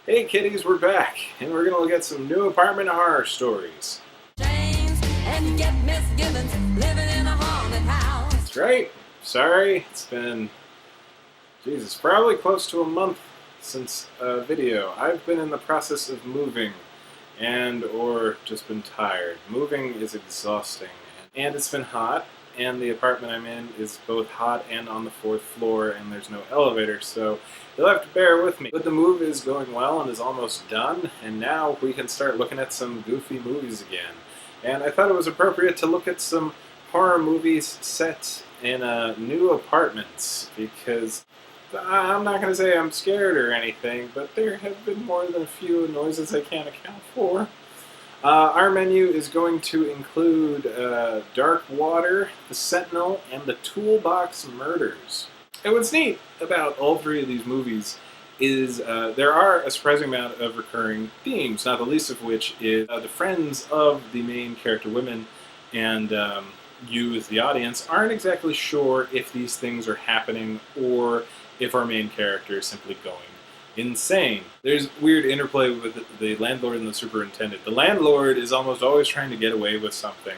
Hey kitties, we're back, and we're gonna look at some new apartment horror stories. And you get misgivings living in a haunted house. That's right. Sorry, it's been, Jesus, probably close to a month since a video. I've been in the process of moving, or just been tired. Moving is exhausting, and it's been hot, and the apartment I'm in is both hot and on the 4th floor, and there's no elevator, so you'll have to bear with me. But the move is going well and is almost done, and now we can start looking at some goofy movies again. And I thought it was appropriate to look at some horror movies set in new apartments, because I'm not going to say I'm scared or anything, but there have been more than a few noises I can't account for. Our menu is going to include Dark Water, the Sentinel, and the Toolbox Murders. And what's neat about all three of these movies is there are a surprising amount of recurring themes, not the least of which is the friends of the main character women and you as the audience aren't exactly sure if these things are happening or if our main character is simply going insane. There's weird interplay with the landlord and the superintendent. The landlord is almost always trying to get away with something.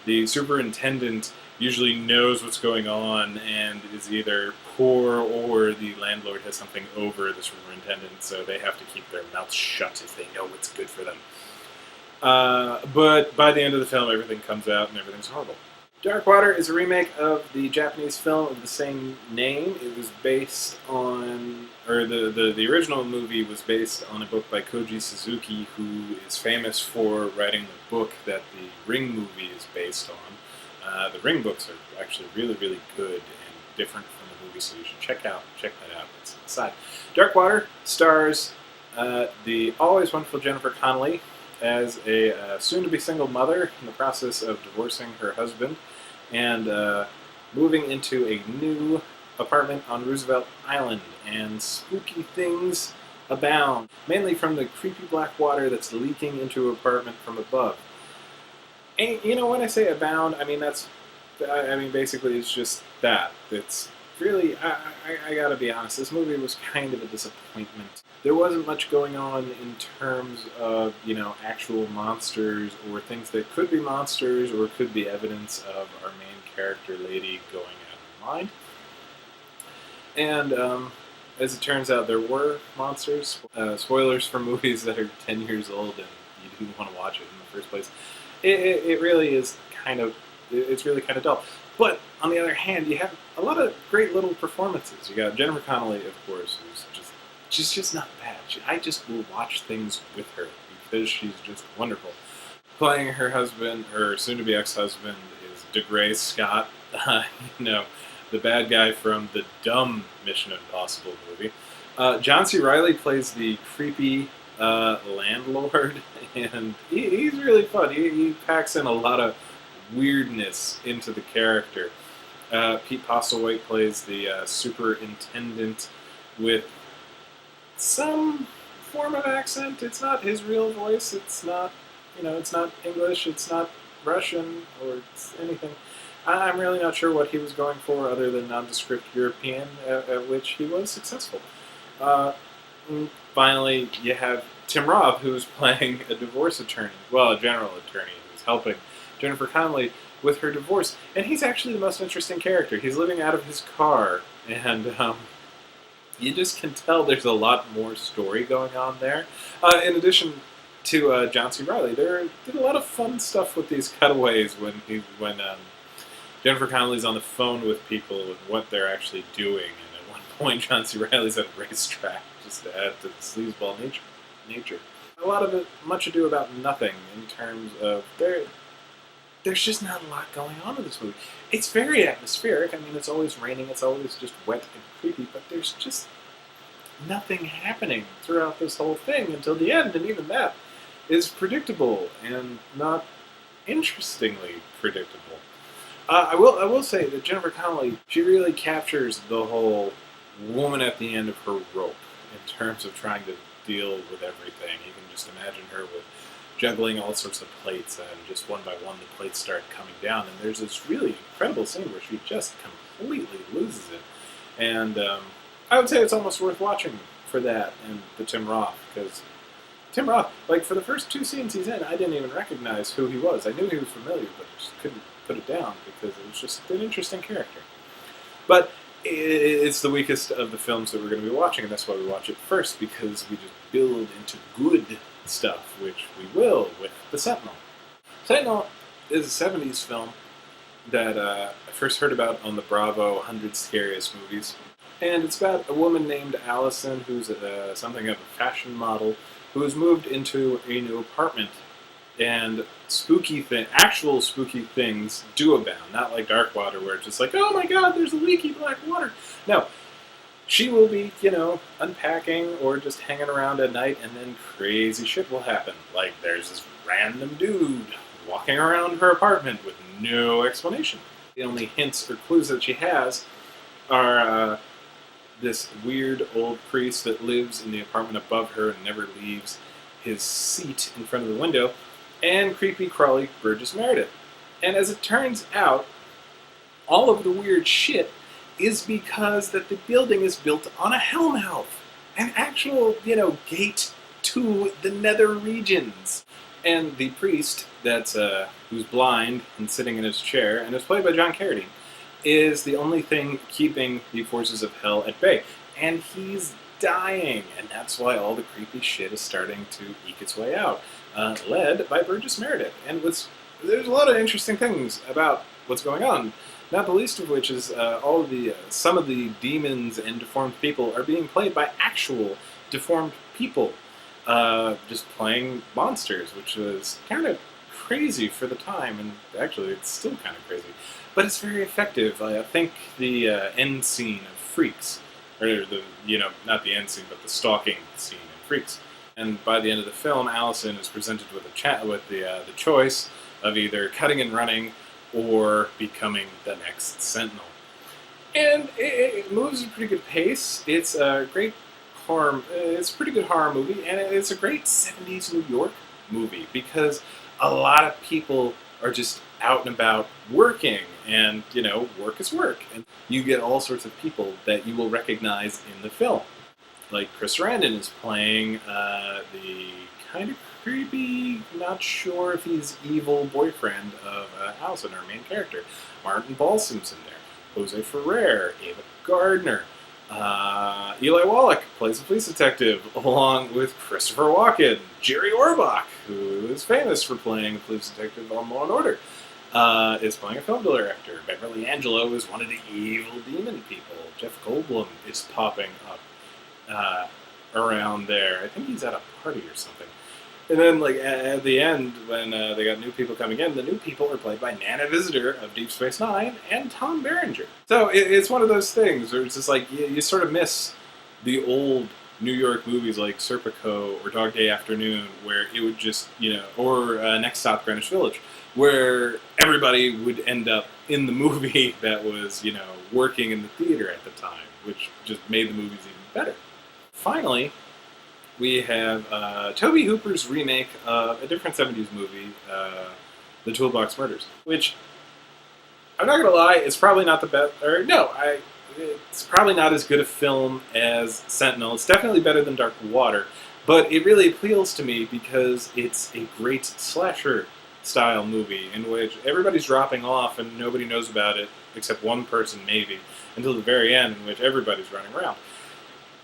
The superintendent usually knows what's going on and is either poor or the landlord has something over the superintendent, so they have to keep their mouths shut if they know what's good for them. But by the end of the film, everything comes out and everything's horrible. Dark Water is a remake of the Japanese film of the same name. It was based on, or the original movie was based on a book by Koji Suzuki, who is famous for writing the book that the Ring movie is based on. The Ring books are actually really, really good and different from the movie, so you should check that out. That's aside. Dark Water stars the always wonderful Jennifer Connelly as a soon-to-be single mother in the process of divorcing her husband and moving into a new apartment on Roosevelt Island, and spooky things abound, mainly from the creepy black water that's leaking into her apartment from above. And, you know, when I say abound, I mean basically it's just that. It's really, I gotta be honest, this movie was kind of a disappointment. There wasn't much going on in terms of, actual monsters or things that could be monsters or could be evidence of our main character lady going out of mind. And as it turns out, there were monsters. Spoilers for movies that are 10 years old and you didn't want to watch it in the first place. It really is it's really kind of dull. But on the other hand, you have a lot of great little performances. You got Jennifer Connelly, of course, she's just not bad. I just will watch things with her because she's just wonderful. Playing her husband, her soon-to-be ex-husband, is DeGray Scott, the bad guy from the dumb Mission Impossible movie. John C. Reilly plays the creepy landlord, and he's really fun. He packs in a lot of weirdness into the character. Pete Postlethwaite plays the superintendent with some form of accent. It's not his real voice. It's not, it's not English. It's not Russian or anything. I'm really not sure what he was going for other than nondescript European, at which he was successful. Finally, you have Tim Roth, who's playing a divorce attorney, a general attorney, who's helping Jennifer Connelly with her divorce. And he's actually the most interesting character. He's living out of his car, and you just can tell there's a lot more story going on there. In addition to John C. Reilly, there did a lot of fun stuff with these cutaways when Jennifer Connelly's on the phone with people and what they're actually doing. And at one point, John C. Reilly's at a racetrack, just to add to the sleazeball nature. A lot of it, much ado about nothing in terms of there's just not a lot going on in this movie. It's very atmospheric. I mean, it's always raining, it's always just wet and creepy, but there's just nothing happening throughout this whole thing until the end, and even that is predictable and not interestingly predictable. I will say that Jennifer Connelly, she really captures the whole woman at the end of her rope in terms of trying to deal with everything. You can just imagine her with juggling all sorts of plates, and just one by one the plates start coming down, and there's this really incredible scene where she just completely loses it. And I would say it's almost worth watching for that and the Tim Roth, because Tim Roth, like, for the first 2 scenes he's in, I didn't even recognize who he was. I knew he was familiar, but I just couldn't put it down because it was just an interesting character. But it's the weakest of the films that we're going to be watching, and that's why we watch it first, because we just build into good stuff, which we will with The Sentinel. Sentinel is a 70s film that I first heard about on the Bravo 100 Scariest Movies. And it's about a woman named Allison who's something of a fashion model who has moved into a new apartment. And actual spooky things do abound. Not like Dark Water where it's just like, oh my god, there's a leaky black water. No. She will be, unpacking or just hanging around at night, and then crazy shit will happen. Like, there's this random dude walking around her apartment with no explanation. The only hints or clues that she has are this weird old priest that lives in the apartment above her and never leaves his seat in front of the window, and creepy crawly Burgess Meredith. And as it turns out, all of the weird shit is because that the building is built on a hellmouth, an actual, gate to the nether regions. And the priest that's who's blind and sitting in his chair, and is played by John Carradine, is the only thing keeping the forces of hell at bay. And he's dying, and that's why all the creepy shit is starting to eke its way out, led by Burgess Meredith. And there's a lot of interesting things about what's going on, not the least of which is some of the demons and deformed people are being played by actual deformed people, just playing monsters, which was kind of crazy for the time, and actually it's still kind of crazy. But it's very effective. I think the end scene of Freaks, or not the end scene, but the stalking scene in Freaks. And by the end of the film, Allison is presented with the choice of either cutting and running or becoming the next Sentinel. And it moves at a pretty good pace. It's a great it's a pretty good horror movie, and it's a great 70s New York movie because a lot of people are just out and about working, and work is work, and you get all sorts of people that you will recognize in the film. Like Chris Sarandon is playing the kind of creepy, not sure if he's evil boyfriend of Allison, our main character. Martin Balsam's in there. Jose Ferrer, Ava Gardner. Eli Wallach plays a police detective, along with Christopher Walken. Jerry Orbach, who is famous for playing a police detective on Law & Order, is playing a film director. Beverly Angelo is one of the evil demon people. Jeff Goldblum is popping up around there. I think he's at a party or something. And then, at the end, when they got new people coming in, the new people are played by Nana Visitor of Deep Space Nine and Tom Berenger. So it's one of those things where it's just like, you sort of miss the old New York movies like Serpico or Dog Day Afternoon, where it would just, or Next Stop Greenwich Village, where everybody would end up in the movie that was, working in the theater at the time, which just made the movies even better. Finally, we have Tobe Hooper's remake of a different 70s movie, The Toolbox Murders, which, I'm not going to lie, it's probably not the best, it's probably not as good a film as Sentinel. It's definitely better than Dark Water, but it really appeals to me because it's a great slasher-style movie in which everybody's dropping off and nobody knows about it, except one person maybe, until the very end, in which everybody's running around.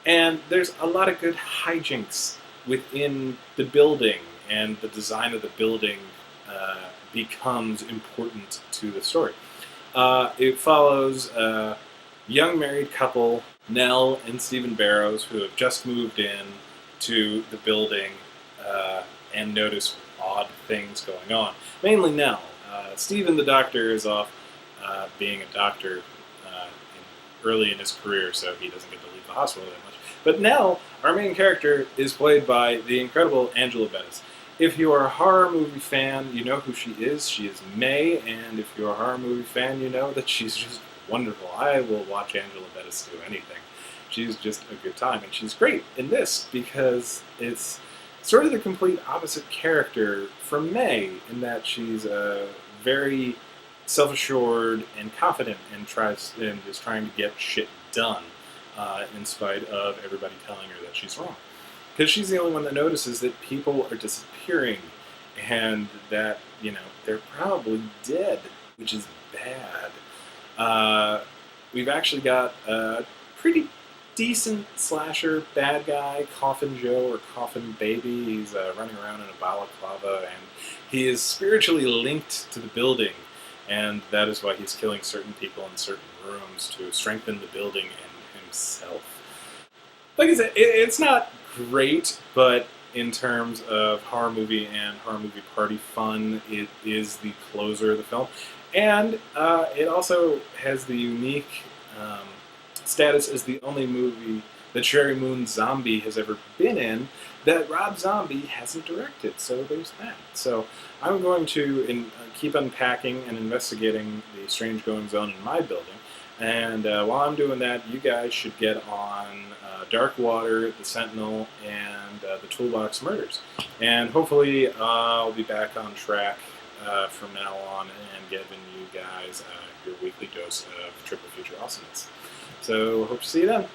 And there's a lot of good hijinks within the building, and the design of the building becomes important to the story. It follows a young married couple, Nell and Stephen Barrows, who have just moved in to the building and notice odd things going on. Mainly Nell. Stephen, the doctor, is off being a doctor early in his career, so he doesn't get to leave the hospital that much. But Nell, our main character, is played by the incredible Angela Bettis. If you are a horror movie fan, you know who she is. She is May, and if you're a horror movie fan, you know that she's just wonderful. I will watch Angela Bettis do anything. She's just a good time, and she's great in this because it's sort of the complete opposite character from May, in that she's very self-assured and confident and is trying to get shit done. in spite of everybody telling her that she's wrong. Because she's the only one that notices that people are disappearing and that, they're probably dead, which is bad. We've actually got a pretty decent slasher bad guy, Coffin Joe or Coffin Baby. He's running around in a balaclava, and he is spiritually linked to the building, and that is why he's killing certain people in certain rooms to strengthen the building and himself. Like I said, it's not great, but in terms of horror movie and horror movie party fun, it is the closer of the film. And it also has the unique status as the only movie that Sherry Moon Zombie has ever been in that Rob Zombie hasn't directed. So there's that. So I'm going to keep unpacking and investigating the strange goings-on in my building. And while I'm doing that, you guys should get on Dark Water, the Sentinel, and the Toolbox Murders. And hopefully I'll be back on track from now on and giving you guys your weekly dose of Triple Feature Awesomeness. So hope to see you then.